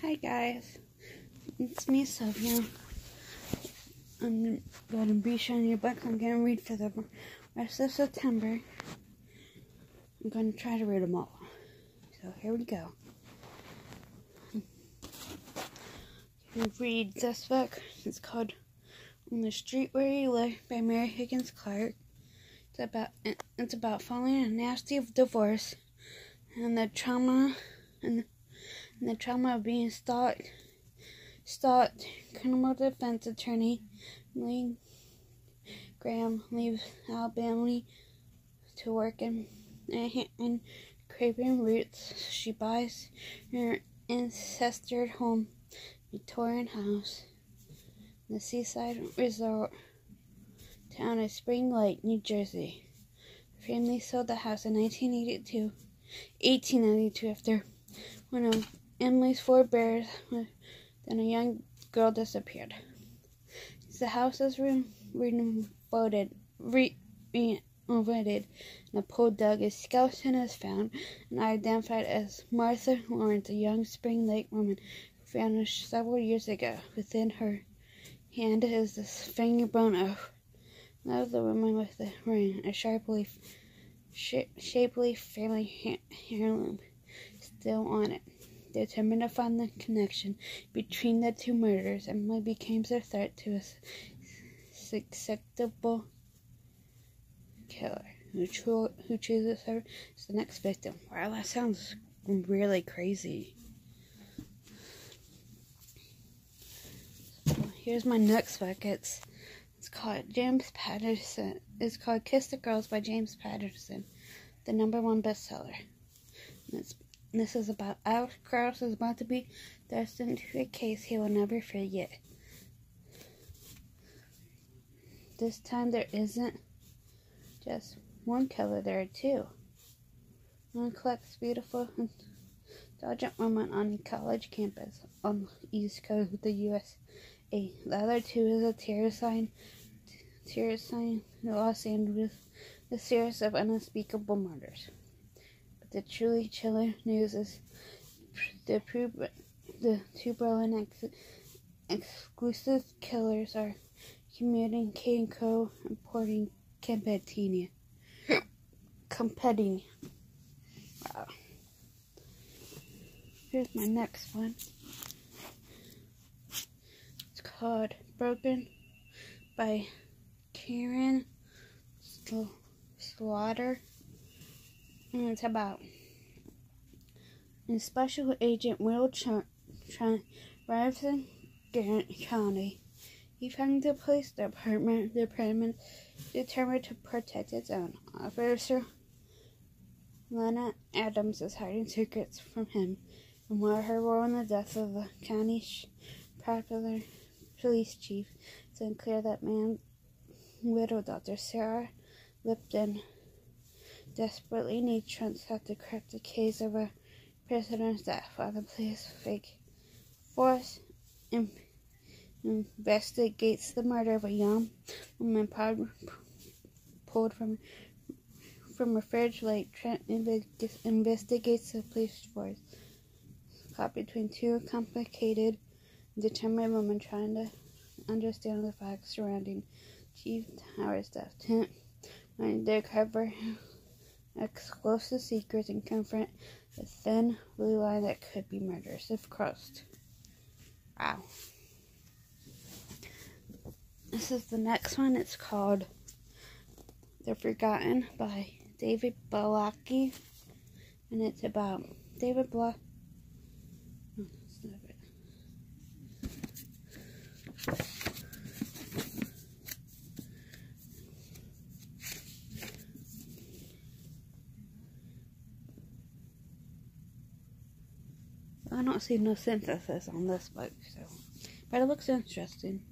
Hi guys, it's me, Sylvia. I'm going to be showing you a book I'm going to read for the rest of September. I'm going to try to read them all. So here we go. You read this book. It's called On the Street Where You Live by Mary Higgins Clark. It's about following a nasty divorce and the trauma of being stalked. Criminal defense attorney Lee Graham leaves Alabama to work in Craven Roots. She buys her ancestral home, Victorian house, in the seaside resort town of Spring Lake, New Jersey. The family sold the house in 1892 after one of Emily's forebears, then a young girl, disappeared. As the house is renovated and a pool dug, a skeleton is found and identified as Martha Lawrence, a young Spring Lake woman who vanished several years ago. Within her hand is the finger bone of the woman with the ring, a shapely family heirloom still on it. Determined to find the connection between the two murders, Emily becomes a threat to a susceptible killer who chooses her as the next victim. Wow, that sounds really crazy. So here's my next book. It's called James Patterson. It's called Kiss the Girls by James Patterson, the #1 bestseller. This is about Alex Krauss is about to be thrust into a case he will never forget. This time there isn't just one killer, there are two. One collects beautiful, intelligent women on a college campus on the east coast of the USA. The other two is a terrorist in Los Angeles, a series of unspeakable murders. The truly chilling news is the two Berlin exclusive killers are communicating, co-importing, competing. Wow. Here's my next one. It's called Broken by Karen Slaughter. And it's about Special Agent Will arrives in Garrett County. He finds the police department determined to protect its own. Officer Lena Adams is hiding secrets from him, and while her role in the death of the county's popular police chief, it's unclear that man's widow daughter Sarah Lipton desperately needs Trent to crack the case of a prisoner's death, while the police fake force investigates the murder of a young woman pulled from a fridge lake. Trent investigates the police force caught between two complicated and determined women trying to understand the facts surrounding Chief Howard's death. Trent finds their cover explosive secrets and confront the thin blue line that could be murderous if crossed. Wow. This is the next one. It's called The Forgotten by David Blackie, and it's about David Black. Oh, that's not it. I don't see no synthesis on this book, but it looks interesting.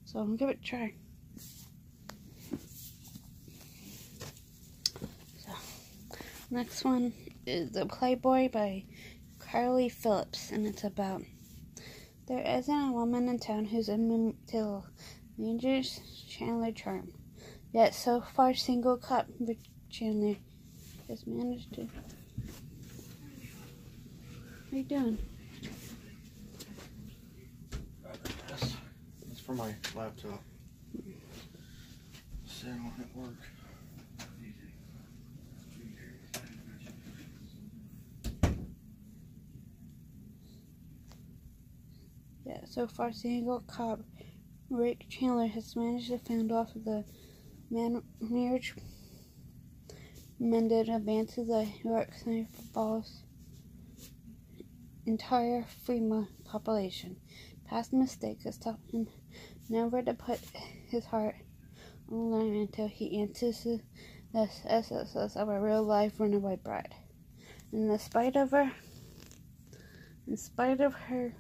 So I'm gonna give it a try. So, next one is The Playboy by Carly Phillips, and it's about there isn't a woman in town who's immune to Chandler charm. Yet so far single cop Chandler has managed to... What are you doing? for my laptop. Sit on at work. Yeah, so far, single cop Rick Chandler has managed to fend off the marriage mended advance of the York City Falls entire Fremont population. Past mistakes has taught him never to put his heart on the line until he answers the SSS of a real life runaway bride. In spite of her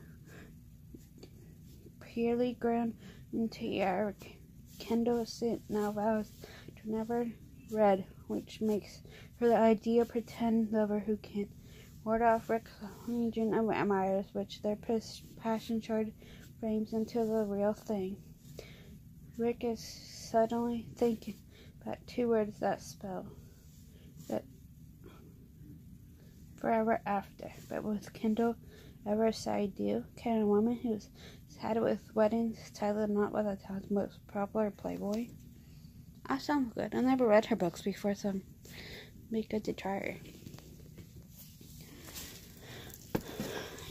purely grown into Eric, Kendall now vows to never read, which makes her the ideal pretend lover who can ward off Rick's legion of admirers, which their passion shard frames into the real thing. Rick is suddenly thinking about two words that spell that forever after. But with Kendall ever say do? Can a woman who's sad with weddings tie the knot with the town's most popular playboy? That sounds good. I've never read her books before, so it'd be good to try her.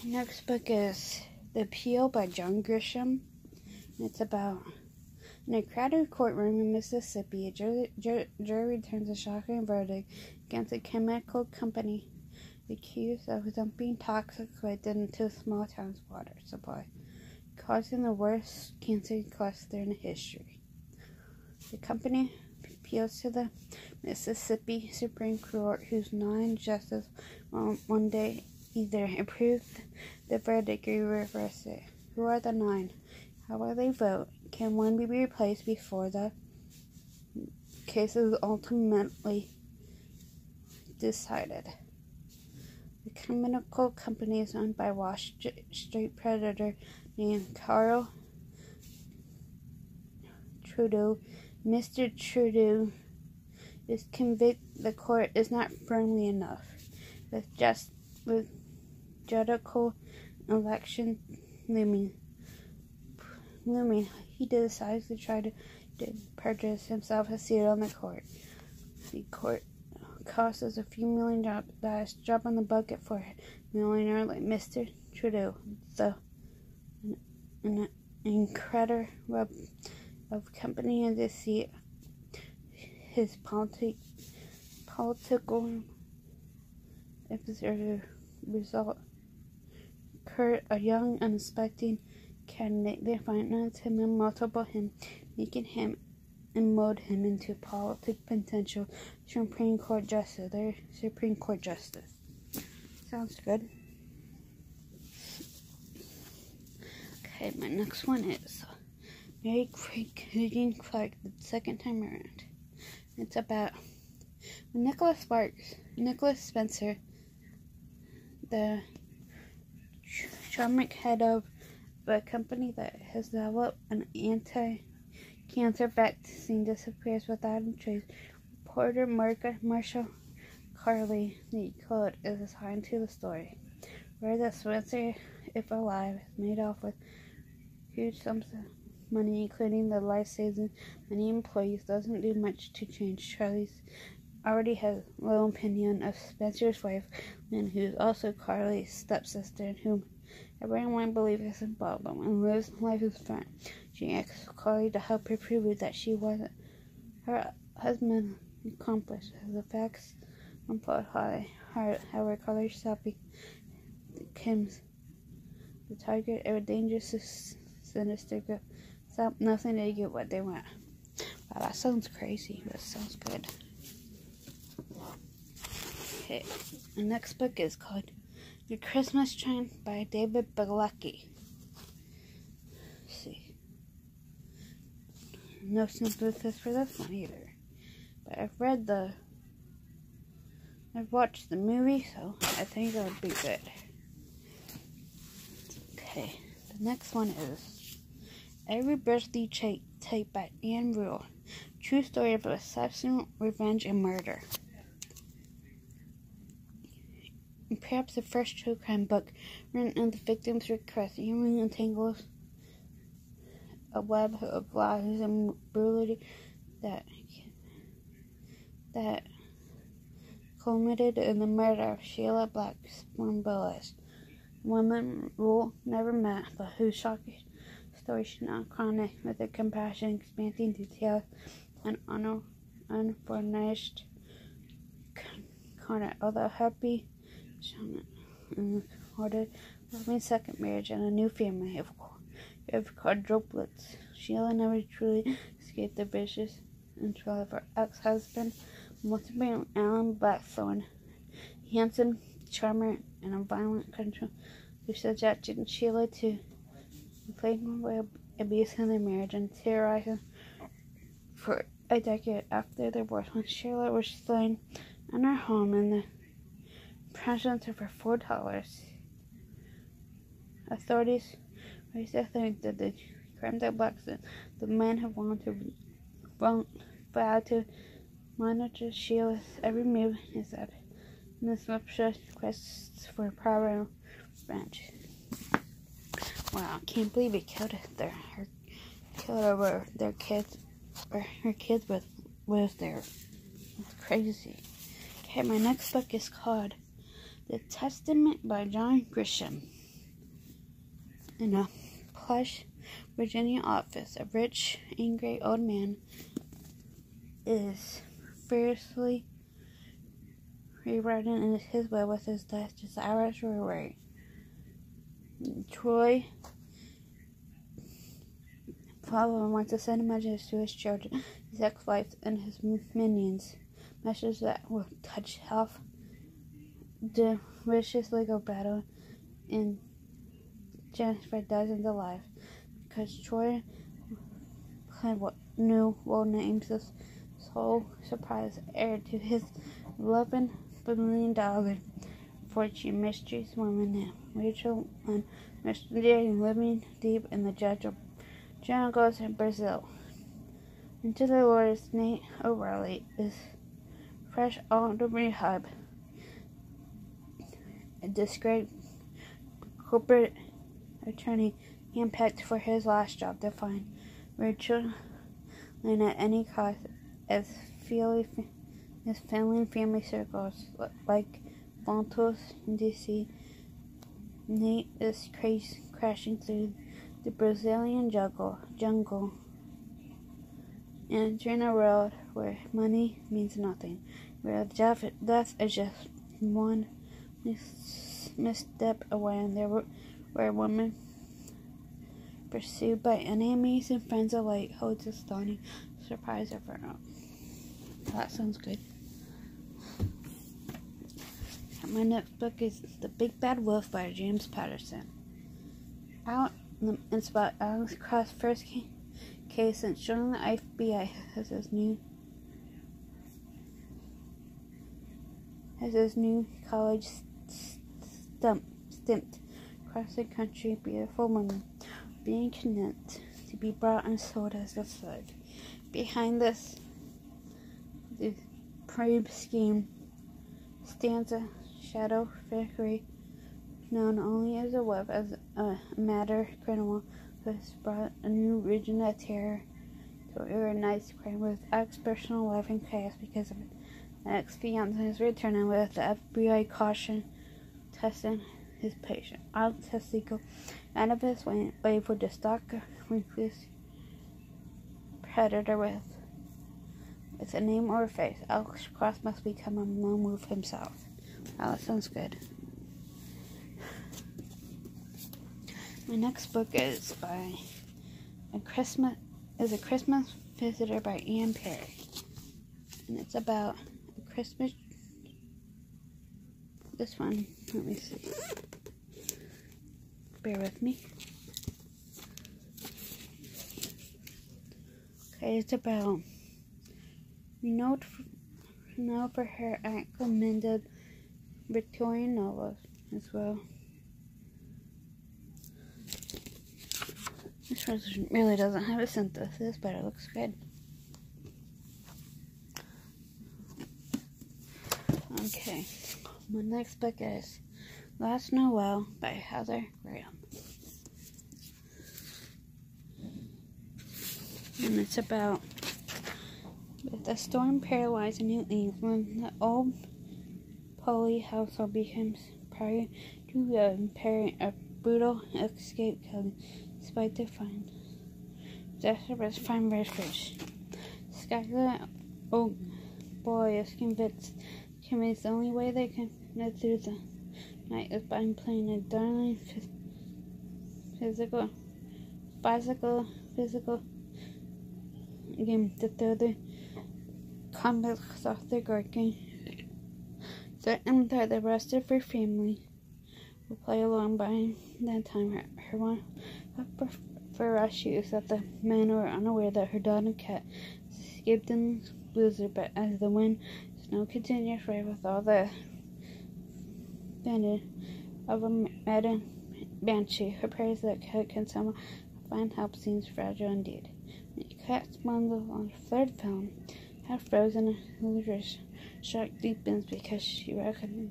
Next book is The Appeal by John Grisham. It's about in a crowded courtroom in Mississippi, a jury returns a shocking verdict against a chemical company accused of dumping toxic waste into a small town's water supply, causing the worst cancer cluster in history. The company appeals to the Mississippi Supreme Court, whose 9 justices will one day either approve the verdict or reverse it. Who are the 9? How will they vote? Can one be replaced before the case is ultimately decided? The chemical company is owned by Wall Street predator named Carl Trudeau. Mr. Trudeau is convinced the court is not firmly enough. With judicial election looming, he decides to try to purchase himself a seat on the court. The court costs us a few $1 million. Drop on the bucket for a millionaire like Mr. Trudeau. An incredible web of company and deceit. His political result. Kurt, a young, unsuspecting candidate, they finance him and multiple him, making him and mold him into political potential Supreme Court Justice. Their Supreme Court Justice. Sounds good. Okay, my next one is Mary Higgins Clark, the second time around. It's about Nicholas Spencer, the charming head of a company that has developed an anti-cancer vaccine, disappears without a trace. Reporter Marshall Carley, the code is assigned to the story, where the Spencer, if alive, is made off with huge sums of money, including the life-saving many employees, doesn't do much to change. Charlie's already has low opinion of Spencer's wife, Lynn, who is also Carly's stepsister, and whom everyone believes is involved. But when Liv's life is fine, she asks Carly to help her prove that she wasn't her husband accomplice. As the facts unfold, however, Carly herself becomes the target of a dangerous, sinister group. Stop nothing to get what they want. Wow, that sounds crazy, but it sounds good. Okay, the next book is called The Christmas Train by David Bilecki. Let's see. No synopsis for this one either. But I've watched the movie, so I think it would be good. Okay, the next one is Every Birthday Tape by Anne Rule. True story of assassin, revenge, and murder. And perhaps the first true crime book written on the victim's request. Eerily entangles a web of lies and brutality that culminated in the murder of Sheila Blackburn Boas. Women Rule never met, but whose shocking story should not chronic with the compassion, expanding details, and unfurnished content. Although happy, and recorded loving second marriage and a new family of quadruplets, Sheila never truly escaped the vicious control of her ex-husband, multiple Alan Blackthorne, handsome, charmer, and a violent control, who subjected Sheila to inflammable abuse in their marriage and terrorized for a decade after their divorce. When Sheila was slain in her home in the presence of her 4 daughters, authorities raised to think that the crime that Blackstone, the man who vowed to monitor Sheila's every move, is that in this obsessed quest for power and revenge. Wow, I can't believe he killed over their kids, or her kids with their. It's crazy. Okay, my next book is called The Testament by John Grisham. In a plush Virginia office, a rich, angry old man is fiercely rewriting his will with his desirous reward. Troy Father wants to send a message to his children, his ex-wife, and his minions. Messages that will touch health, the vicious legal battle, and transfer dozens of lives. Because Troy will name this sole surprise heir to his $11 billion fortune. Mysterious woman named Rachel and Mr. living deep in the jungles in Brazil. Into the Lord's Nate O'Reilly is fresh out of rehab. A disgraced corporate attorney handpicked for his last job to find Rachel and at any cost as failing family circles like Bontos in D.C. Nate is crashing through the Brazilian jungle, entering a world where money means nothing, where death is just one misstep away, and there where women pursued by enemies and friends alike holds a stunning surprise of her own. That sounds good. My next book is The Big Bad Wolf by James Patterson. It's about Alex Cross' first case since joining the FBI as his new college stint crossing country. Beautiful woman being kidnapped to be brought and sold as a slave. Behind this, the probe scheme stands a shadow figure known only as a web, as a matter criminal who has brought a new region of terror to organized crime with ex-personal life in chaos because of it. An ex-fiance is returning with the FBI caution testing his patient. Alex has to go out of his way for the stalker recluse predator with a name or a face. Alex Cross must become a lone wolf himself. Wow, that sounds good. My next book is A Christmas Visitor by Anne Perry. And it's about a Christmas. This one, let me see. Bear with me. Okay, it's about renowned for her recommended Victorian novels as well. This one really doesn't have a synthesis, but it looks good. Okay, my next book is Last Noel by Heather Graham. And it's about with a storm paralyzed New England, the old Polly household becomes prior to a brutal escape killing, despite their desperate fine rescuers. Skylar, oh boy, is convinced the only way they can get through the night is by playing a darling physical game to throw the convicts off the guard game. Certain that the rest of her family will play along. By that time, her one for rescue is that the men were unaware that her dog and cat escaped in the blizzard, but as the wind snow continues right with all the bandit of a madden banshee, her prays that cat can somehow find help seems fragile indeed. When the cat spawns on the third film, half frozen and delicious, shock deepens because she recognizes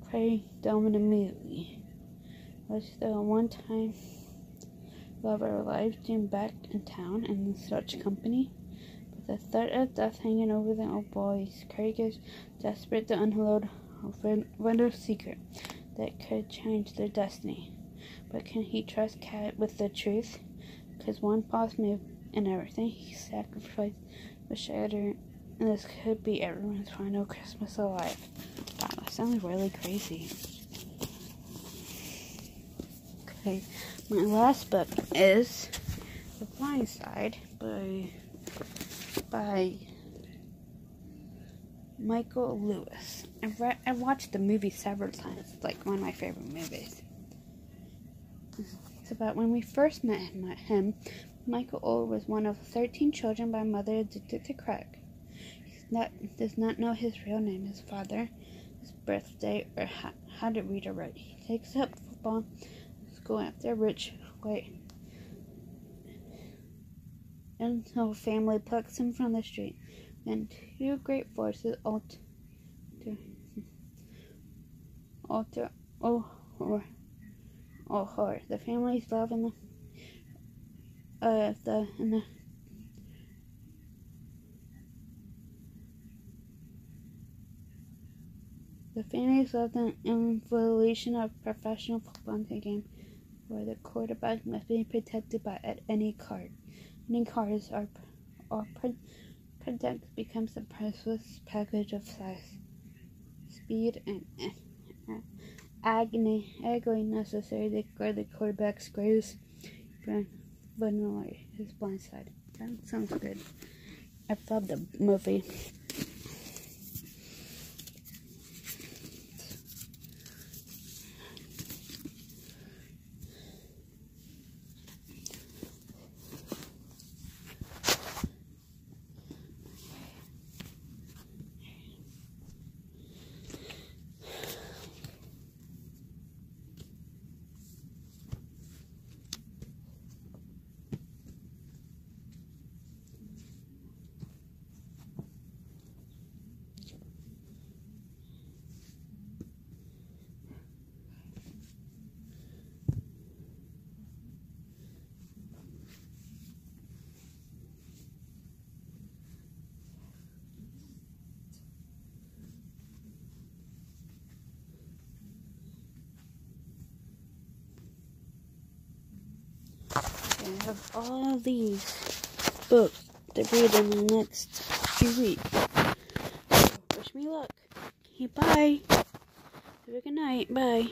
prey dominant immediately. Was the one-time lover alive Jim back in town and in such company? But the threat of death hanging over the old boys, Craig is desperate to unload a vital secret that could change their destiny. But can he trust Cat with the truth? Because one false move and everything he sacrificed was shattered, and this could be everyone's final Christmas alive. Wow, that sounds really crazy. Okay, my last book is The Blind Side by Michael Lewis. I've watched the movie several times. It's like one of my favorite movies. It's about when we first met him. Michael Orr was one of 13 children by a mother addicted to crack. He does not know his real name, his father, his birthday, or how to read or write. He takes up football in school after a rich white until family plucks him from the street. Then two great forces alter the family's love and the family's love and evolution of professional football game, where the quarterback must be protected at any cost. Any cards are protect becomes a priceless package of size, speed, and agony necessary to guard the quarterback's greatest vulnerability, his blind side. That sounds good. I love the movie. I have all these books to read in the next few weeks. So wish me luck. Okay, bye. Have a good night. Bye.